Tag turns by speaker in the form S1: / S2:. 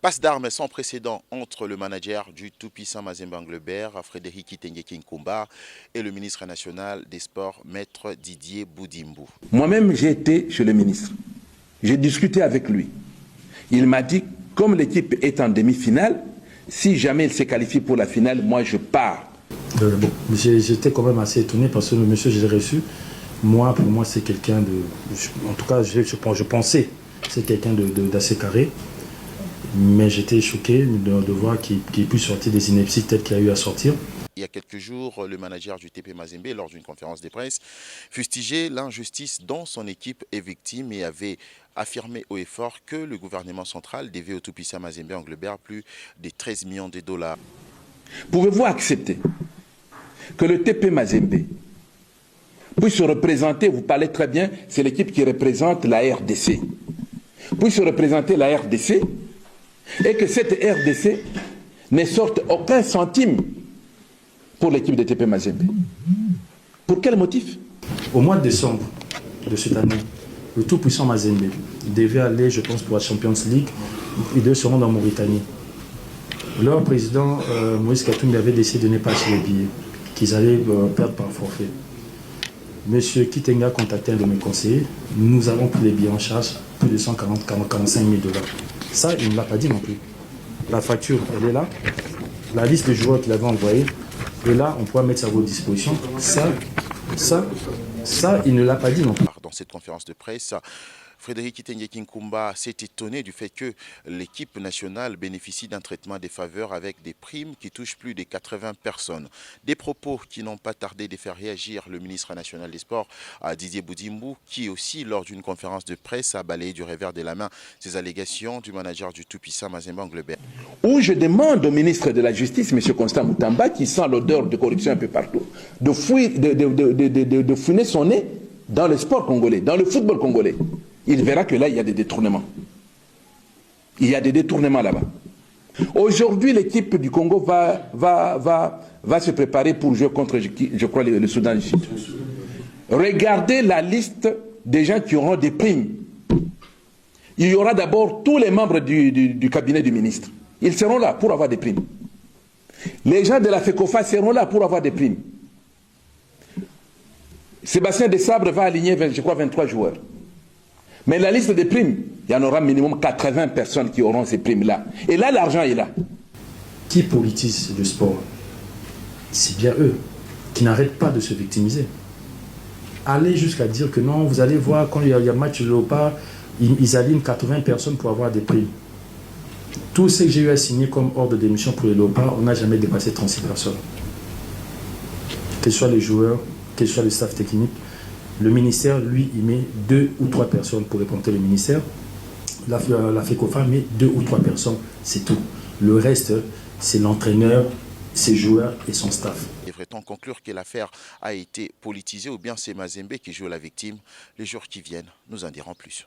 S1: Passe d'armes sans précédent entre le manager du tout-puissant Mazembe Anglebert, Frédéric Kitenge Kinkumba, et le ministre national des Sports, Maître Didier Boudimbo.
S2: Moi-même, j'ai été chez le ministre. J'ai discuté avec lui. Il m'a dit, comme l'équipe est en demi-finale, si jamais il s'est qualifié pour la finale, moi je pars.
S3: J'étais quand même assez étonné parce que le monsieur, je l'ai reçu. Moi, pour moi, c'est quelqu'un de... En tout cas, je pensais c'est quelqu'un d'assez carré. Mais j'étais choqué de voir qu'il puisse sortir des inepties telles qu'il a eu à sortir.
S1: Il y a quelques jours, le manager du TP Mazembe, lors d'une conférence de presse, fustigeait l'injustice dont son équipe est victime et avait affirmé haut et fort que le gouvernement central devait au tout-puissant Mazembe Anglebert plus de 13 millions de dollars.
S2: Pouvez-vous accepter que le TP Mazembe puisse se représenter, vous parlez très bien, c'est l'équipe qui représente la RDC, puisse se représenter la RDC et que cette RDC ne sorte aucun centime pour l'équipe de TP Mazembe. Pour quel motif?
S3: Au mois de décembre de cette année, le tout-puissant Mazembe devait aller, je pense, pour la Champions League. Ils devaient se rendre en Mauritanie. Leur président, Moïse Katoum, avait décidé de ne pas acheter les billets, qu'ils allaient perdre par forfait. Monsieur Kitenga a contacté un de mes conseillers. Nous avons pris les billets en charge, plus de 145 000 dollars. Ça, il ne l'a pas dit non plus. La facture, elle est là. La liste de joueurs qu'il avait envoyés. Et là, on pourra mettre ça à votre disposition. Ça, il ne l'a pas dit non plus.
S1: Dans cette conférence de presse, Frédéric Kitenge Kinkumba s'est étonné du fait que l'équipe nationale bénéficie d'un traitement des faveurs avec des primes qui touchent plus de 80 personnes. Des propos qui n'ont pas tardé de faire réagir le ministre national des Sports, Didier Boudimbo, qui aussi, lors d'une conférence de presse, a balayé du revers de la main ces allégations du manager du tout-puissant Mazembe Anglebert.
S2: Où je demande au ministre de la Justice, M. Constant Moutamba, qui sent l'odeur de corruption un peu partout, de fouiner son nez dans le sport congolais, dans le football congolais. Il verra que là, il y a des détournements. Il y a des détournements là-bas. Aujourd'hui, l'équipe du Congo va se préparer pour jouer contre, je crois, le Soudan du Sud. Regardez la liste des gens qui auront des primes. Il y aura d'abord tous les membres du cabinet du ministre. Ils seront là pour avoir des primes. Les gens de la FECOFA seront là pour avoir des primes. Sébastien Desabre va aligner, je crois, 23 joueurs. Mais la liste des primes, il y en aura minimum 80 personnes qui auront ces primes-là. Et là, l'argent est là. Qui
S3: politise le sport? C'est bien eux qui n'arrêtent pas de se victimiser. Allez jusqu'à dire que non, vous allez voir, quand il y a match de Léopard, ils alignent 80 personnes pour avoir des primes. Tout ce que j'ai eu à signer comme ordre d'émission pour les Léopards, on n'a jamais dépassé 36 personnes. Que ce soit les joueurs, que ce soit le staff technique. Le ministère, lui, il met 2 ou 3 personnes pour représenter le ministère. La FECOFA met 2 ou 3 personnes, c'est tout. Le reste, c'est l'entraîneur, ses joueurs et son staff.
S1: Devrait-on conclure que l'affaire a été politisée ou bien c'est Mazembe qui joue la victime? Les jours qui viennent nous en diront plus.